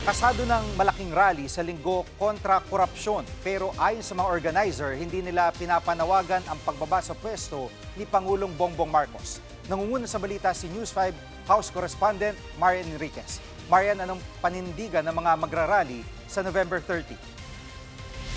Kasado ng malaking rally sa linggo kontra korupsyon pero ayon sa mga organizer, hindi nila pinapanawagan ang pagbaba sa pwesto ni Pangulong Bongbong Marcos. Nangunguna sa balita si News 5 House Correspondent Marian Enriquez. Marian, anong panindigan ng mga magrarally sa November 30?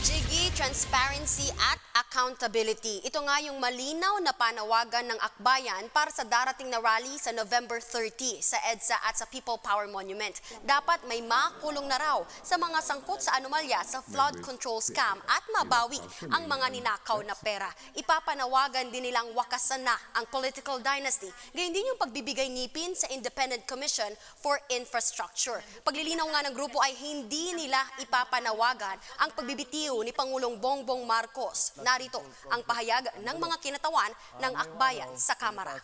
Jiggy, transparency at accountability. Ito nga yung malinaw na panawagan ng akbayan para sa darating na rally sa November 30 sa EDSA at sa People Power Monument. Dapat may makulong na raw sa mga sangkot sa anomalya sa flood control scam at mabawi ang mga ninakaw na pera. Ipapanawagan din nilang wakasan na ang political dynasty. Gayon din yung pagbibigay ngipin sa Independent Commission for Infrastructure. Paglilinaw nga ng grupo ay hindi nila ipapanawagan ang pagbibitiw ni Pangulong Bongbong Marcos. Narito ang pahayag ng mga kinatawan ng akbayan sa Kamara.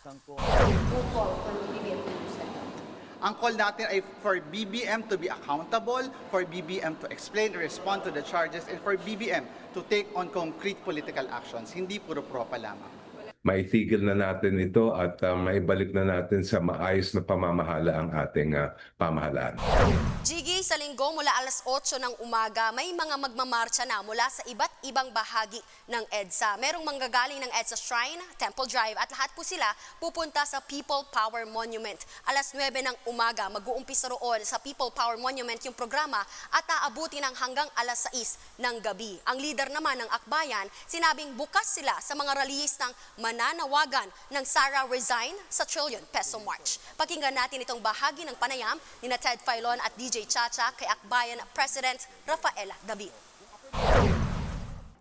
Ang call natin ay for BBM to be accountable, for BBM to explain and respond to the charges, and for BBM to take on concrete political actions, hindi puro propa lamang. Maitigil na natin ito at maibalik na natin sa maayos na pamamahala ang ating pamahalaan. Jiggy, sa linggo mula alas 8 ng umaga, may mga magmamarcha na mula sa iba't ibang bahagi ng EDSA. Merong manggagaling ng EDSA Shrine, Temple Drive at lahat po sila pupunta sa People Power Monument. Alas 9 ng umaga, mag-uumpisa roon sa People Power Monument yung programa at aabuti ng hanggang alas 6 ng gabi. Ang leader naman ng akbayan, sinabing bukas sila sa mga rallyistang mananawagan ng Sara Resign sa Trillion Peso March. Pakinggan natin itong bahagi ng panayam ni Ted Filon at DJ Chacha kay Akbayan President Rafaela Davao.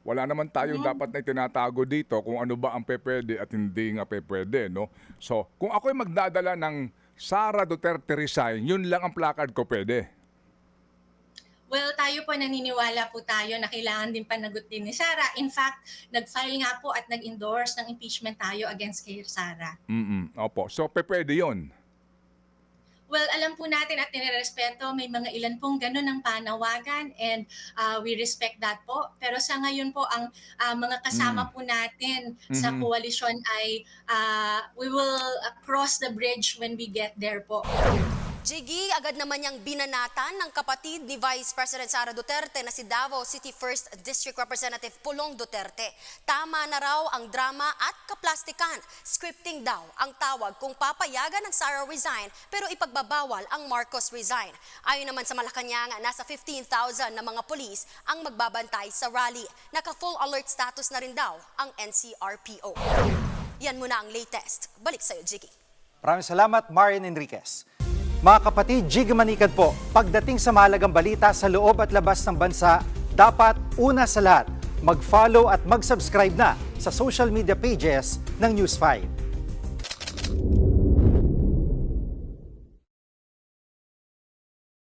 Wala naman tayong dapat na itinatago dito kung ano ba ang pepwede at hindi nga pepwede, no? So, kung ako'y magdadala ng Sara Duterte Resign, yun lang ang placard ko pwede. Well, tayo po naniniwala po tayo na kailangan din panagutin ni Sara. In fact, nag-file nga po at nag-endorse ng impeachment tayo against kay Sara. Opo. So, pwede yun. Well, alam po natin at nirerespeto, may mga ilan pong ganun ang panawagan and we respect that po. Pero sa ngayon po, ang mga kasama po natin sa koalisyon ay we will cross the bridge when we get there po. Jiggy, agad naman niyang binanatan ng kapatid ni Vice President Sara Duterte na si Davao City 1st District Representative Pulong Duterte. Tama na raw ang drama at kaplastikan. Scripting daw ang tawag kung papayagan ng Sara Resign pero ipagbabawal ang Marcos Resign. Ayon naman sa Malacanang, nasa 15,000 na mga pulis ang magbabantay sa rally. Naka-full alert status na rin daw ang NCRPO. Yan muna ang latest. Balik sa'yo, Jiggy. Maraming salamat, Marian Enriquez. Mga kapatid, Jiggy Manikad po, pagdating sa mahalagang balita sa loob at labas ng bansa, dapat una sa lahat, mag-follow at mag-subscribe na sa social media pages ng News 5.